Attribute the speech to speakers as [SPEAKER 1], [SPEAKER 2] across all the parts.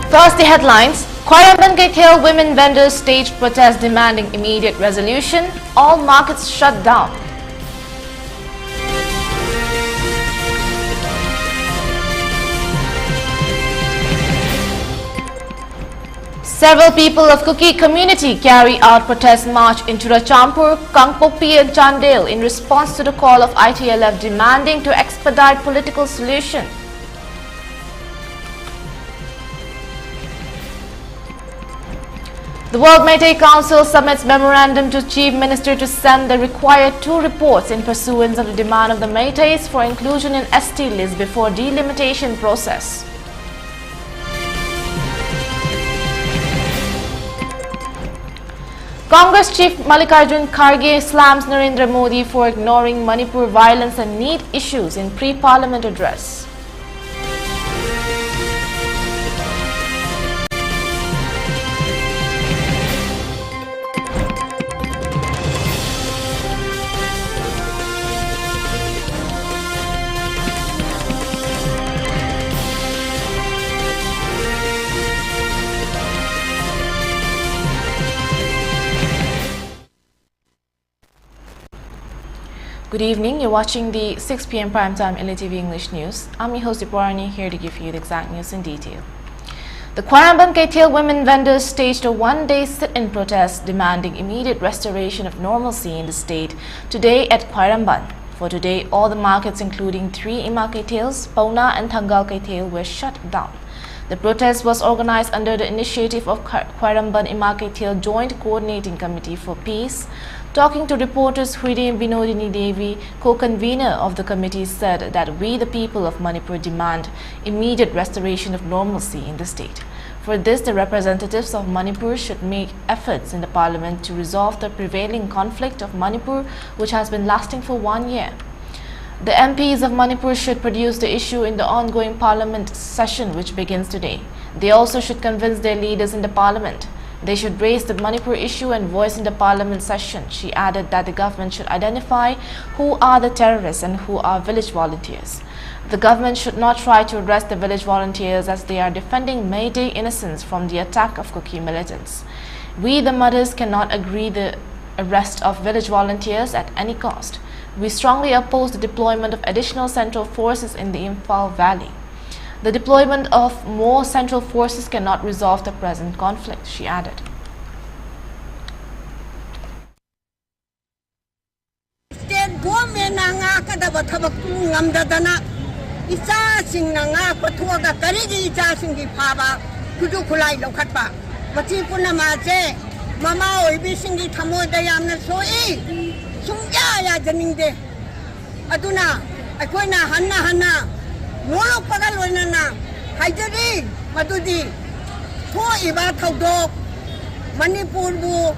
[SPEAKER 1] First, the headlines. Khwaeramban women vendors staged protest demanding immediate resolution. All markets shut down. Several people of Kuki community carry out protest march in Churachampur, Kangpokpi and Chandel in response to the call of ITLF demanding to expedite political solution. The World Meetei Council submits memorandum to Chief Minister to send the required 2 reports in pursuance of the demand of the Meiteis for inclusion in ST list before delimitation process. Congress Chief Mallikarjun Kharge slams Narendra Modi for ignoring Manipur violence and need issues in pre-parliament address. Good evening, you're watching the 6 p.m. primetime ELITETV English News. I'm your host Dipwarani, here to give you the exact news in detail. The Khwaeramban women vendors staged a one-day sit-in protest demanding immediate restoration of normalcy in the state today at Khwaeramban. For today, all the markets including 3 Ima Kaitils, Pauna and Thangal Kaitil were shut down. The protest was organized under the initiative of Khwaeramban Ima Kaitil Joint Coordinating Committee for Peace. Talking to reporters, Huide Vinodini Devi, co-convener of the committee, said that we, the people of Manipur, demand immediate restoration of normalcy in the state. For this, the representatives of Manipur should make efforts in the parliament to resolve the prevailing conflict of Manipur, which has been lasting for 1 year. The MPs of Manipur should produce the issue in the ongoing parliament session, which begins today. They also should convince their leaders in the parliament. They should raise the Manipur issue and voice in the parliament session. She added that the government should identify who are the terrorists and who are village volunteers. The government should not try to arrest the village volunteers as they are defending Meitei innocents from the attack of Kuki militants. We, the mothers, cannot agree the arrest of village volunteers at any cost. We strongly oppose the deployment of additional central forces in the Imphal Valley. The deployment of more central forces cannot resolve the present conflict, she added.
[SPEAKER 2] State government nga kadaba thabak ngamdadana isa sing nga pathuaga karigi isa sing gi phaba kuju khulai lokhatpa machi punama che mama oibi sing gi thamoi da yamna soi sungya ya janingde aduna akoina hanna Nolo pagalona na haidari madudi tho iba thawdok Manipur bu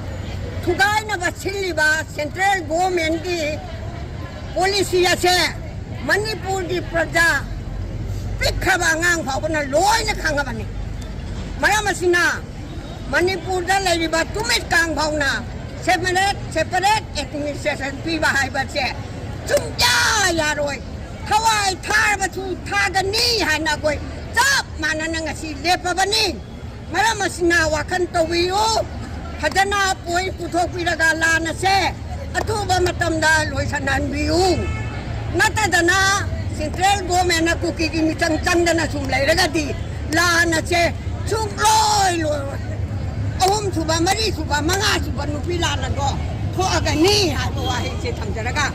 [SPEAKER 2] thugai na basili ba central government ki policy ase Manipur ki praja pikhaba ngang phawna loi na khangabani maramasina Manipur da laiba tumit kang phawna separate administration piba haiba che chungya yaroi Hawaii Tarbatu Tagani Hanagoi, Tap Mananangasi Lepabani, Maramasina Wakanto Wio, Hadana Poi Putopiraga Lana Se, Atuba Matamda Loisanan Biu, Natadana, Central Government Kuki Mitang Tandana Sumla Regati, Lana Se, Sumloi, Suba Mari Suba Manga Suba Nupilana Go, Toagani Hawaii Tamjaraga.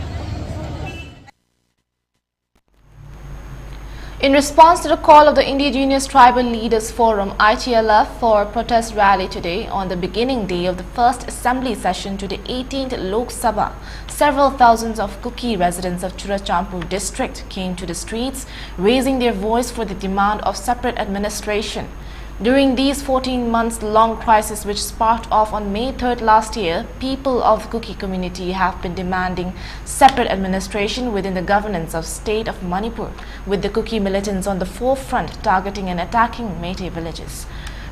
[SPEAKER 1] In response to the call of the Indigenous Tribal Leaders Forum (ITLF) for a protest rally today on the beginning day of the first assembly session to the 18th Lok Sabha, several thousands of Kuki residents of Churachampur district came to the streets, raising their voice for the demand of separate administration. During these 14 months long crisis which sparked off on May 3rd last year, people of Kuki community have been demanding separate administration within the governance of state of Manipur, with the Kuki militants on the forefront targeting and attacking Meitei villages.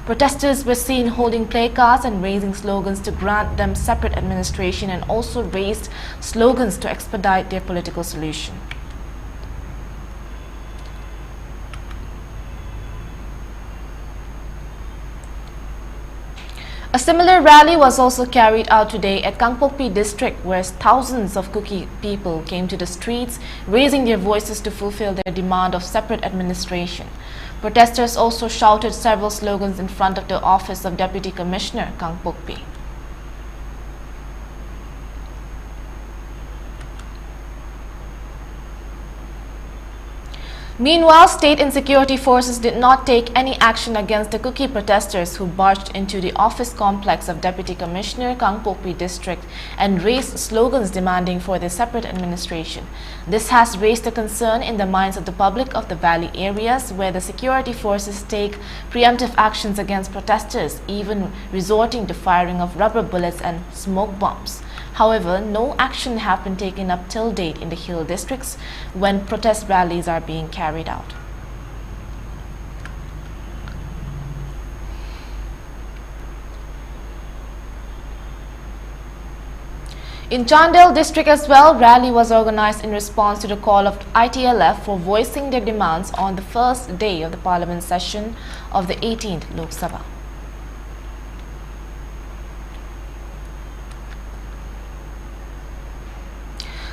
[SPEAKER 1] Protesters were seen holding placards and raising slogans to grant them separate administration and also raised slogans to expedite their political solution. A similar rally was also carried out today at Kangpokpi district, where thousands of Kuki people came to the streets, raising their voices to fulfill their demand of separate administration. Protesters also shouted several slogans in front of the office of Deputy Commissioner Kangpokpi. Meanwhile, state and security forces did not take any action against the Kuki protesters who barged into the office complex of Deputy Commissioner Kangpokpi district and raised slogans demanding for their separate administration. This has raised a concern in the minds of the public of the valley areas, where the security forces take preemptive actions against protesters, even resorting to firing of rubber bullets and smoke bombs. However, no action have been taken up till date in the hill districts when protest rallies are being carried out. In Chandel district as well, rally was organized in response to the call of ITLF for voicing their demands on the first day of the parliament session of the 18th Lok Sabha.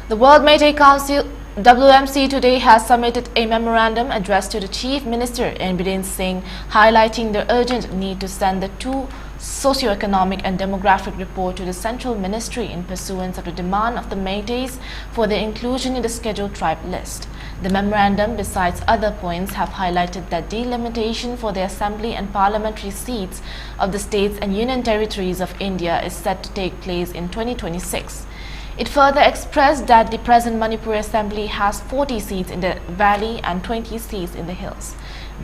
[SPEAKER 1] The World Meetei Council WMC today has submitted a memorandum addressed to the Chief Minister N. Biren Singh, highlighting the urgent need to send the two socio-economic and demographic report to the Central Ministry in pursuance of the demand of the Meiteis for their inclusion in the scheduled tribe list. The memorandum, besides other points, have highlighted that delimitation for the Assembly and Parliamentary seats of the states and Union Territories of India is set to take place in 2026. It further expressed that the present Manipur Assembly has 40 seats in the valley and 20 seats in the hills,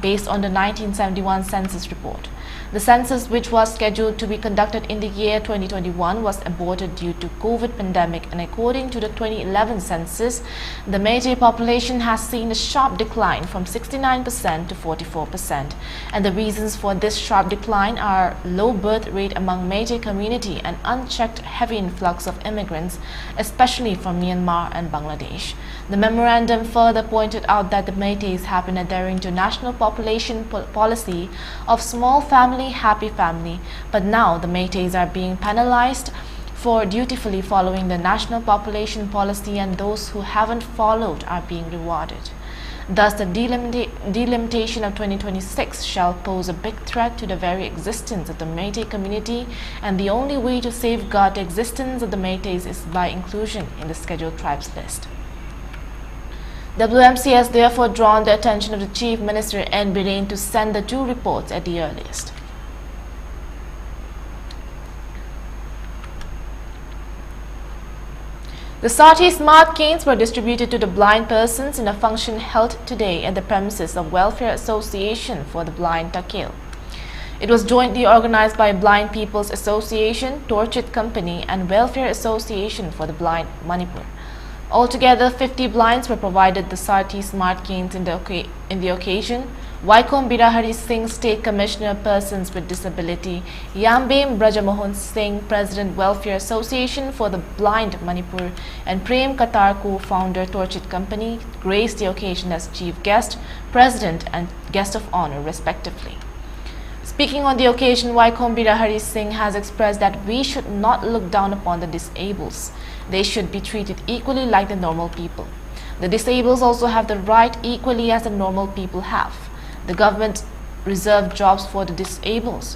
[SPEAKER 1] based on the 1971 census report. The census, which was scheduled to be conducted in the year 2021, was aborted due to COVID pandemic, and according to the 2011 census, the Meitei population has seen a sharp decline from 69% to 44%. And the reasons for this sharp decline are low birth rate among Meitei community and unchecked heavy influx of immigrants, especially from Myanmar and Bangladesh. The memorandum further pointed out that the Meiteis have been adhering to national population policy of small family, happy family, but now the Meiteis are being penalized for dutifully following the national population policy, and those who haven't followed are being rewarded. Thus, the delimitation of 2026 shall pose a big threat to the very existence of the Meitei community, and the only way to safeguard the existence of the Meiteis is by inclusion in the scheduled tribes list. WMC has therefore drawn the attention of the Chief Minister N. Biren to send the two reports at the earliest. The Sati Smart Canes were distributed to the blind persons in a function held today at the premises of Welfare Association for the Blind Takil. It was jointly organized by Blind People's Association, Torchit Company and Welfare Association for the Blind Manipur. Altogether, 50 blinds were provided the Sati Smart Canes in the occasion. Waikom Birahari Singh, State Commissioner Persons with Disability, Yambem Brajamohan Singh, President Welfare Association for the Blind Manipur, and Prem Katarku, Founder Torchit Company, graced the occasion as Chief Guest, President and Guest of Honor respectively. Speaking on the occasion, Waikom Birahari Singh has expressed that we should not look down upon the disabled. They should be treated equally like the normal people. The disabled also have the right equally as the normal people have. The government reserved jobs for the disabled.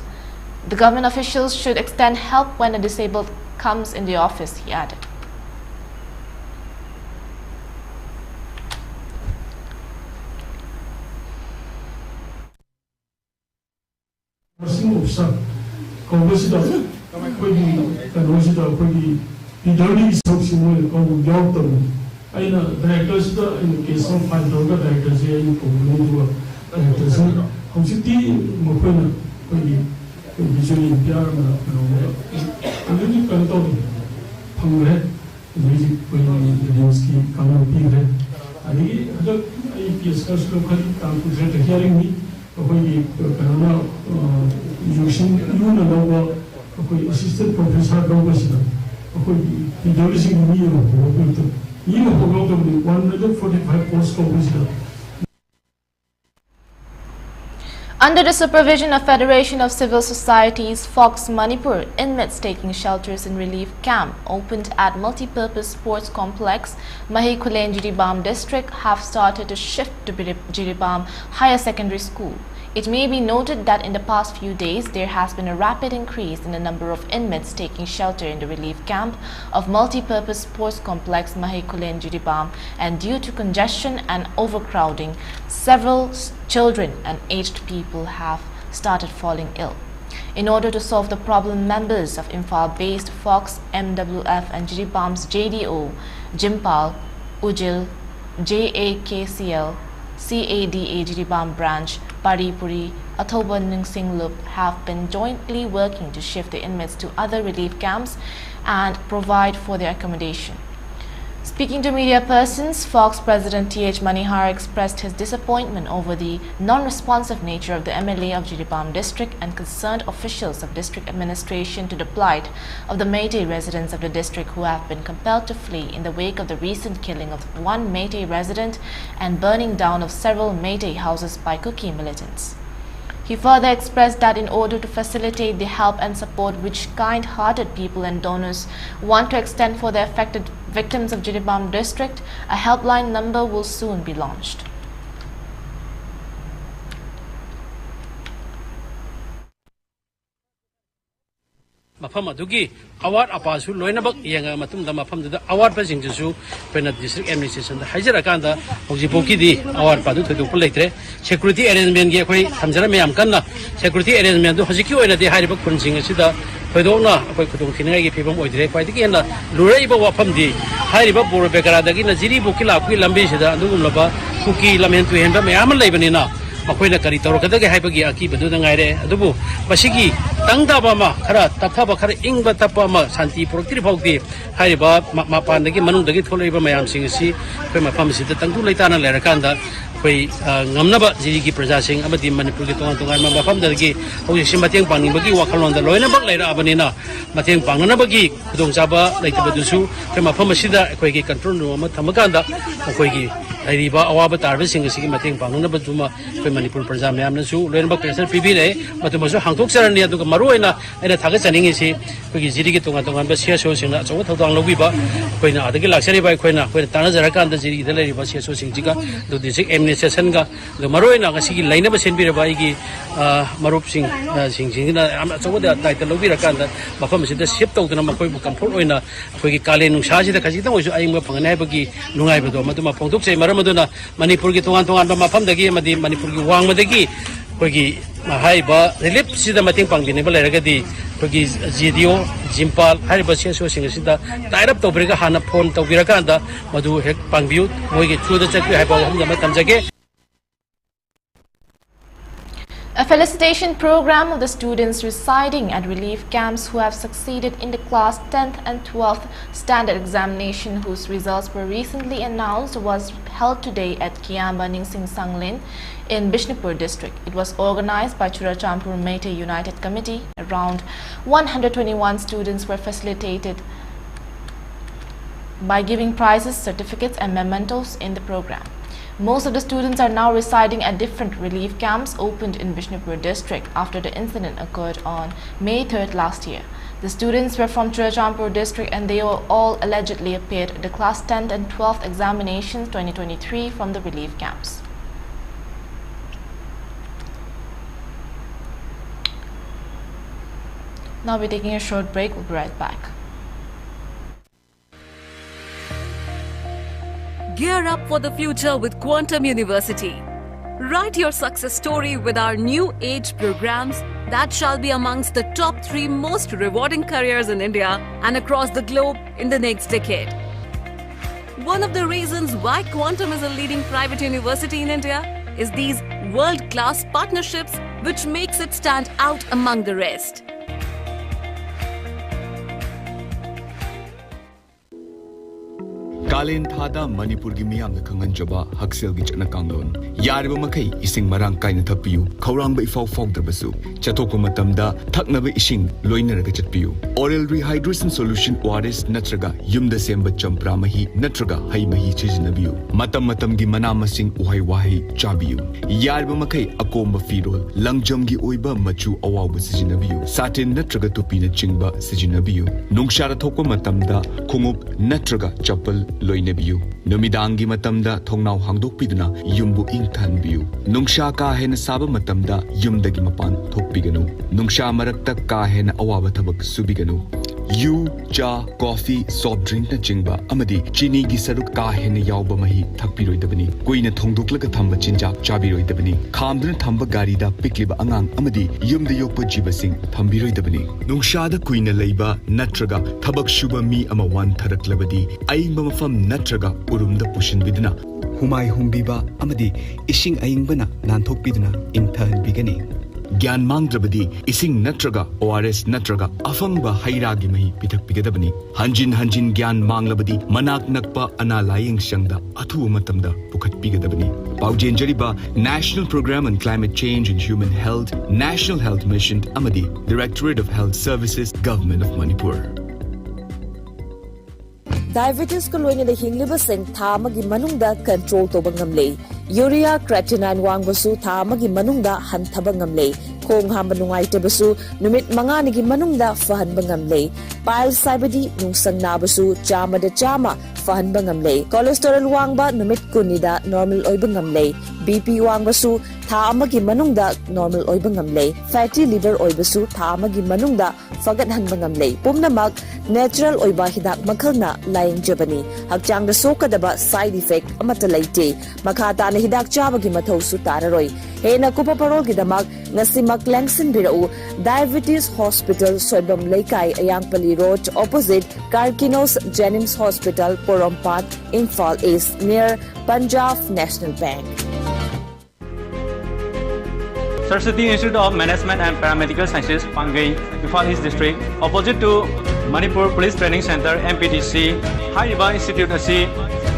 [SPEAKER 1] The government officials should extend help when a disabled comes in the office, he added.
[SPEAKER 3] Assistant Professor
[SPEAKER 1] Under the supervision of Federation of Civil Societies, Fox Manipur, inmates taking shelters in relief camp opened at multi-purpose sports complex Mahikulen Jiribam district have started to shift to Jiribam Higher Secondary School. It may be noted that in the past few days, there has been a rapid increase in the number of inmates taking shelter in the relief camp of multi-purpose sports complex Mahikulen Jiribam, and due to congestion and overcrowding, several children and aged people have started falling ill. In order to solve the problem, members of Imphal-based Fox, MWF and Jiribam's JDO, Imphal, Ujil, JAKCL, CADA Jiribam branch, Paripuri, Athoba Ningsing Loop have been jointly working to shift the inmates to other relief camps and provide for their accommodation. Speaking to media persons, Fox President T.H. Manihar expressed his disappointment over the non-responsive nature of the MLA of Jiribam district and concerned officials of district administration to the plight of the Meitei residents of the district who have been compelled to flee in the wake of the recent killing of one Meitei resident and burning down of several Meitei houses by Kuki militants. He further expressed that in order to facilitate the help and support which kind-hearted people and donors want to extend for the affected victims of Jiribam district, a helpline number will soon be launched.
[SPEAKER 3] Mafam adugi award apasu loinabak yanga matunda mafam da award pa jingju pena district administration da hajara kanda hojipoki di award pa du thodu pulaitre security arrangement ge khoi thamjara meyam kanna security arrangement du hojiki oina de hariba khunjing asida thoidona khoi khudong thinai ge phibam oidre kwai digi na lurai ba wafam di hariba bor bekara dagi na jiri buki lakui lambi sida andugum laba kuki lamen tu henba meyam laibani na makoina kari torokada ge haibagi aki badu dangaire adubu basigi tangdaba ma khara tathaba khara ingba tappa ma santi proktri phokti haiba mapandagi manungdagi tholaiba mayam singsi koi mafam sida tangdu leitana lerakanda koi ngamnaba jirigi praja sing amadi manipur gi tongan tongan ma mafam dagi hoji simateng pangbagi wakhalon da loina bak leira abanina mateng pangnana bagi khudong chaba leitabadusu koi mafam sida koi gi control room ma thamakanda koi gi hariba awaba tarba singsi gi mateng pangnana baduma koi manipur praja mayam nasu loina bak pressure pibire matumasu hangtok sarani aduga maruina ena thaga chaningi si koi gi jirigi tongan tongan ba siaso singna chawa thodang lobiba koi na adagi laksari bai koi na koi tana jarakanda jirigi da leiriba siaso singjiga do district administration ga do maruina ga sigi laina ba senbira bai gi marup sing singjingina am chawa da title lobira kanda mafam sida ship tawduna makoi bu comfort oina koi gi kale nungsa sida khaji tang oisu aing ba phangna ba gi nungai ba do maduma phongdok sei maramaduna manipur gi tongan tongan ba mafam dagi madi manipur gi wang madagi koi gi haiba relief sida mating pangbini ba leragadi koi GDO Imphal haiba siaso singasida direct tawbriga hana phone tawbirakanda madu hek pangbiu moi gi chuda chakri haiba hum da tamjage.
[SPEAKER 1] A felicitation program of the students residing at relief camps who have succeeded in the class 10th and 12th standard examination whose results were recently announced was held today at Kiamba Ningsing Sanglin in Bishnupur district. It was organized by Churachampur Meitei United Committee. Around 121 students were facilitated by giving prizes, certificates and mementos in the program. Most of the students are now residing at different relief camps opened in Bishnupur district after the incident occurred on May 3rd last year. The students were from Churachampur district and they all allegedly appeared at the class 10th and 12th examinations 2023 from the relief camps. Now we're taking a short break. We'll be right back.
[SPEAKER 4] Gear up for the future with Quantum University. Write your success story with our new age programs that shall be amongst the top 3 most rewarding careers in India and across the globe in the next decade. One of the reasons why Quantum is a leading private university in India is these world-class partnerships which makes it stand out among the rest.
[SPEAKER 5] Kalen Thada Manipur gi miyam na khangan jaba haksel gi chana kanglon yarba makai ising marang kaina thapiu khawrang ba ifau fau drabasu chatok matamda thakna ba ising loina raga chatpiu oral rehydration solution ORS natraga yumda semba champra mahi natraga hai mahi chijnabiu matam gi mana masing uhai wahi chabiu yarba makai akomba firol langjam gi oiba machu awawba sijnabiu satin natraga tupi na chingba sijnabiu nungshara thokpa matamda khungup natraga chapal loinabiu numidangi matamda thongnau hangdokpiduna yumbu ingthanbiu nungsha ka hena saba matamda yumdagi mapan thokpiganu nungsha marakta ka hena awaba thabak subiganu yu cha coffee soft drink na chingba amadi chini gi saruk ka hena yawba mahi thakpiroidabani koina thongdoklaga thamba chinjak chabiroidabani khamduna thamba gari da pikliba angang amadi yumda yokpa jibasing thambiroidabani nungsha da koina leiba natraga thabak shuba mi ama wan tharaklabadi aingba mafam natraga urumda pushinbiduna humai humbiba amadi ising aingbana nanthokpiduna ingthanbigani Gyan mangdrabadi ising natraga ORS natraga afangba hairagi mahi pitak pigadabani hanjin gyan manglabadi manak nakpa ana laying shangda athu matamda pukhat pigadabani paujen jariba National Program on Climate Change and Human Health National Health Mission amadi Directorate of Health Services Government of Manipur
[SPEAKER 6] Diabetes ko loina da hingliba sing thamagi manungda control to bangamle urea creatinine wangbasu thamagi manungda hanthaba ngamle khong hamba nungai tebasu numit mangani gi manungda fahan bangamle pile saibadi nungsang nabasu chama da chama fahan bangamle cholesterol wangba numit kunida normal oi bangamle BP wangbasu thamagi manungda normal oi bangamle fatty liver oi basu thamagi manungda fagat han bangamle pumnamak natural oiba hidak makhalna laying jabani hakchang da sokadaba side effect amata laite makata na hidak chabagi mathau su tararoi hena kupa parol gidamak ngasimak langsin birau Diabetes Hospital Soibam Leikai Ayangpali Road opposite Karkinos Jenims Hospital Porompat Imphal East near Punjab National Bank
[SPEAKER 7] Saraswati Institute of Management and Paramedical Sciences, Pangai, Imphal East District, opposite to Manipur Police Training Center, MPTC, Hariba Institute of C.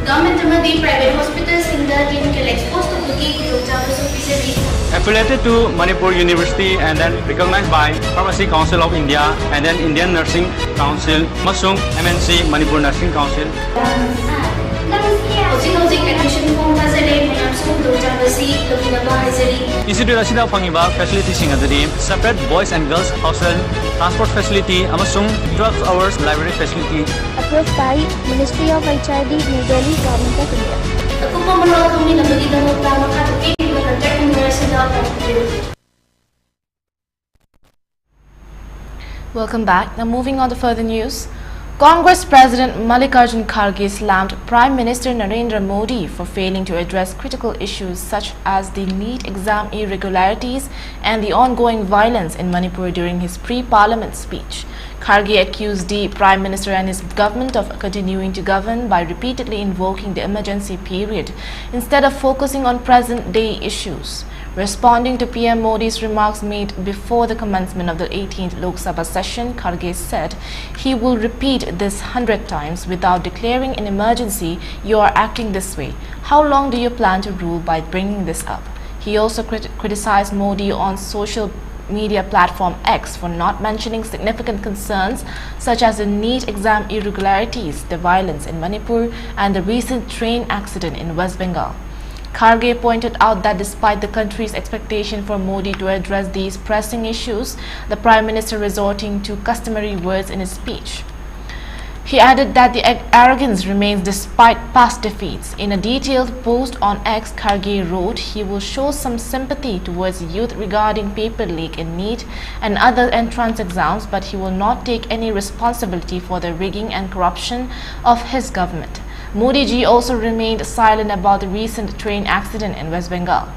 [SPEAKER 8] Government Madi private hospitals in the clinical exposed to the
[SPEAKER 7] affiliated to Manipur University and then recognized by Pharmacy Council of India and then Indian Nursing Council, Masung MNC Manipur Nursing Council. Institute asida fangiba facility sing adadi separate boys and girls hostel, transport facility, amasung 12 hours library facility.
[SPEAKER 9] Approved by Ministry of HRD, New Delhi, Government of India.
[SPEAKER 1] Welcome back. Now moving on to further news. Congress President Mallikarjun Kharge slammed Prime Minister Narendra Modi for failing to address critical issues such as the NEET exam irregularities and the ongoing violence in Manipur during his pre-parliament speech. Kharge accused the Prime Minister and his government of continuing to govern by repeatedly invoking the emergency period instead of focusing on present-day issues. Responding to PM Modi's remarks made before the commencement of the 18th Lok Sabha session, Kharge said he will repeat this 100 times without declaring an emergency. You are acting this way. How long do you plan to rule by bringing this up? He also criticized Modi on social media platform X for not mentioning significant concerns such as the NEET exam irregularities, the violence in Manipur, and the recent train accident in West Bengal. Kharge pointed out that despite the country's expectation for Modi to address these pressing issues, the Prime Minister resorting to customary words in his speech. He added that the arrogance remains despite past defeats. In a detailed post on X, Kharge wrote he will show some sympathy towards youth regarding paper leak in NEET and other entrance exams, but he will not take any responsibility for the rigging and corruption of his government. Modi ji also remained silent about the recent train accident in West Bengal.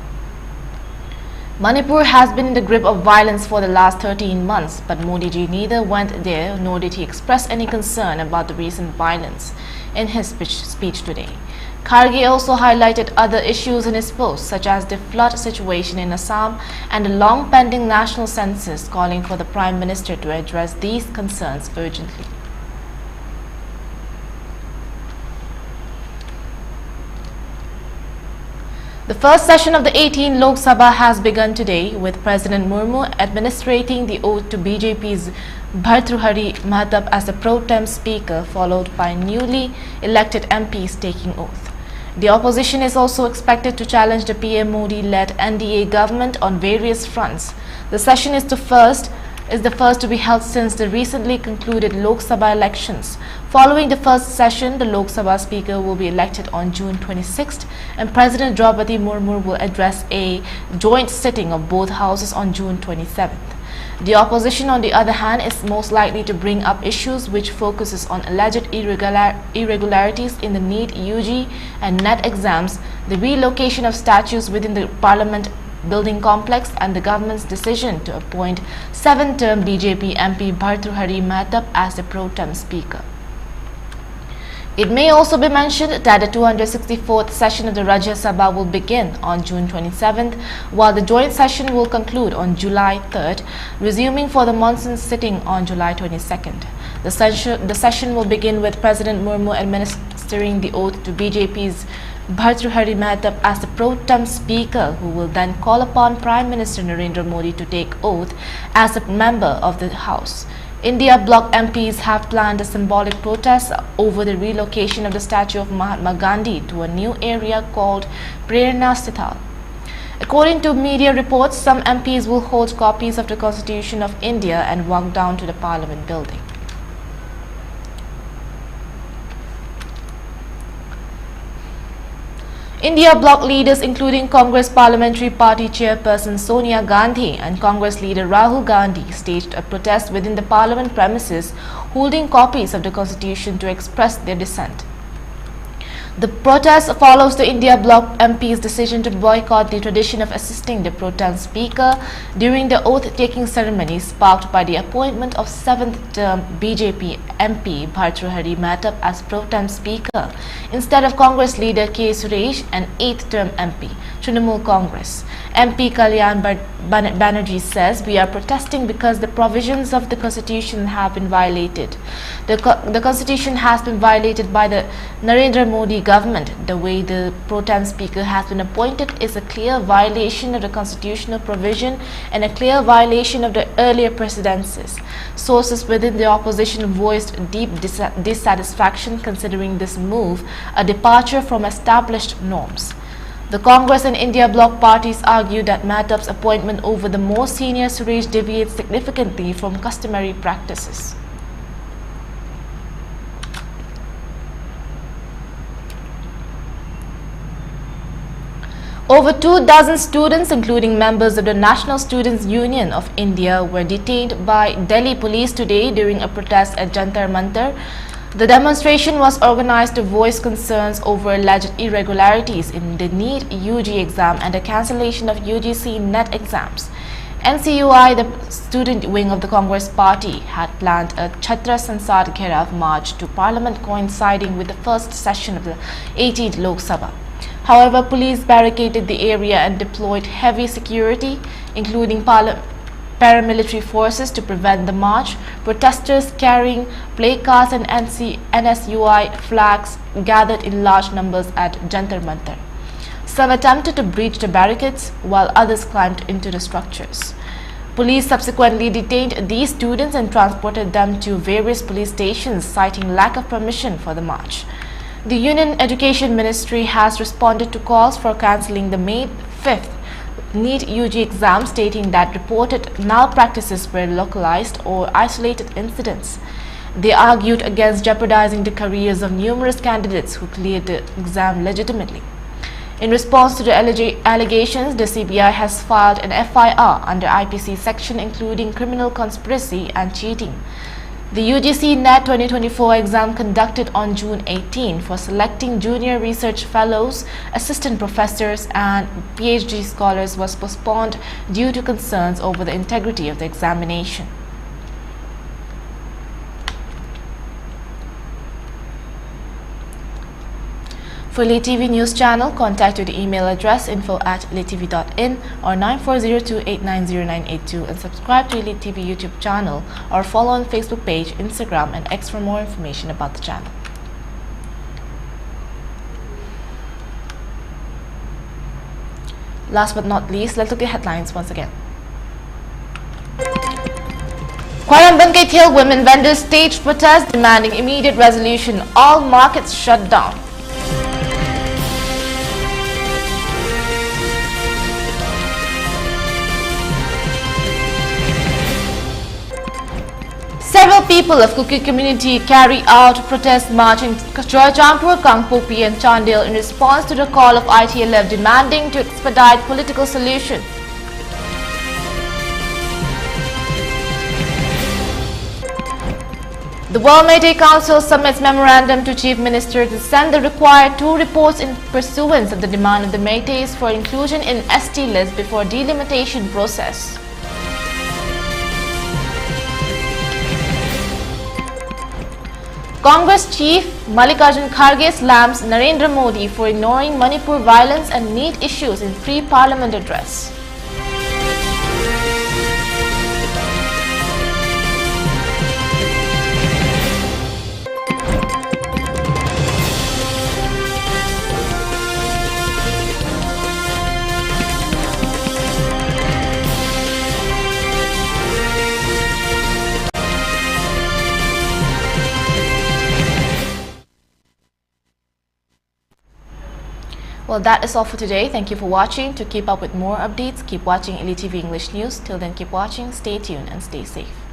[SPEAKER 1] Manipur has been in the grip of violence for the last 13 months, but Modi ji neither went there nor did he express any concern about the recent violence in his speech today. Kharge also highlighted other issues in his post, such as the flood situation in Assam and the long-pending national census, calling for the Prime Minister to address these concerns urgently. The first session of the 18th Lok Sabha has begun today with President Murmu administrating the oath to BJP's Bhartruhari Mahtab as the pro tem speaker, followed by newly elected MPs taking oath. The opposition is also expected to challenge the PM Modi-led NDA government on various fronts. The session is the first to be held since the recently concluded Lok Sabha elections. Following the first session, the Lok Sabha Speaker will be elected on June 26th and President Draupadi Murmu will address a joint sitting of both houses on June 27th. The opposition, on the other hand, is most likely to bring up issues which focuses on alleged irregularities in the NEET UG and NET exams, the relocation of statues within the Parliament building complex and the government's decision to appoint 7th-term BJP MP Bhartruhari Mahtab as the pro tem speaker. It may also be mentioned that the 264th session of the Rajya Sabha will begin on June 27th, while the joint session will conclude on July 3rd, resuming for the monsoon sitting on July 22nd. The session will begin with President Murmu administering the oath to BJP's Bhartruhari Mahtab as the pro tem speaker, who will then call upon Prime Minister Narendra Modi to take oath as a member of the House. India Bloc MPs have planned a symbolic protest over the relocation of the statue of Mahatma Gandhi to a new area called Prerna Sthal. According to media reports, some MPs will hold copies of the Constitution of India and walk down to the Parliament building. India Bloc leaders including Congress Parliamentary Party Chairperson Sonia Gandhi and Congress leader Rahul Gandhi staged a protest within the Parliament premises, holding copies of the Constitution to express their dissent. The protest follows the India Bloc MP's decision to boycott the tradition of assisting the pro tem speaker during the oath-taking ceremony, sparked by the appointment of 7th-term BJP MP Bhartruhari Mahtab as pro tem speaker instead of Congress leader K. Suresh and 8th-term MP Trinamool Congress. MP Kalyan Banerjee says, "We are protesting because the provisions of the Constitution have been violated. The Constitution has been violated by the Narendra Modi government. The way the pro tem speaker has been appointed is a clear violation of the constitutional provision and a clear violation of the earlier precedences." Sources within the opposition voiced deep dissatisfaction considering this move a departure from established norms. The Congress and India Bloc parties argue that Mahtab's appointment over the more senior Suresh deviates significantly from customary practices. Over 24 students, including members of the National Students' Union of India, were detained by Delhi police today during a protest at Jantar Mantar. The demonstration was organized to voice concerns over alleged irregularities in the NEET UG exam and the cancellation of UGC NET exams. NCUI, the student wing of the Congress party, had planned a Chhatra Sansad Gherav march to Parliament coinciding with the first session of the 18th Lok Sabha. However, police barricaded the area and deployed heavy security, including paramilitary forces, to prevent the march. Protesters carrying placards and NSUI flags gathered in large numbers at Jantar Mantar. Some attempted to breach the barricades, while others climbed into the structures. Police subsequently detained these students and transported them to various police stations, citing lack of permission for the march. The Union Education Ministry has responded to calls for cancelling the May 5th NEET UG exam, stating that reported malpractices were localized or isolated incidents. They argued against jeopardizing the careers of numerous candidates who cleared the exam legitimately. In response to the allegations, the CBI has filed an FIR under IPC section including criminal conspiracy and cheating. The UGC NET 2024 exam conducted on June 18 for selecting junior research fellows, assistant professors and PhD scholars was postponed due to concerns over the integrity of the examination. For ELITETV News Channel, contact to the email address info@elitetv.in or 9402890982 and subscribe to ELITETV YouTube channel or follow on Facebook page, Instagram and X for more information about the channel. Last but not least, let's look at the headlines once again. Kwaramban Kaithil women vendors staged protest demanding immediate resolution. All markets shut down. Several people of Kuki community carry out protest march in Churachandpur, Kangpopi and Chandel in response to the call of ITLF demanding to expedite political solution. The World Meetei Council submits memorandum to Chief Minister to send the required 2 reports in pursuance of the demand of the Meiteis for inclusion in ST list before delimitation process. Congress Chief Mallikarjun Kharge slams Narendra Modi for ignoring Manipur violence and need issues in pre-parliament address. Well, that is all for today. Thank you for watching. To keep up with more updates, keep watching ELITETV English News. Till then, keep watching, stay tuned and stay safe.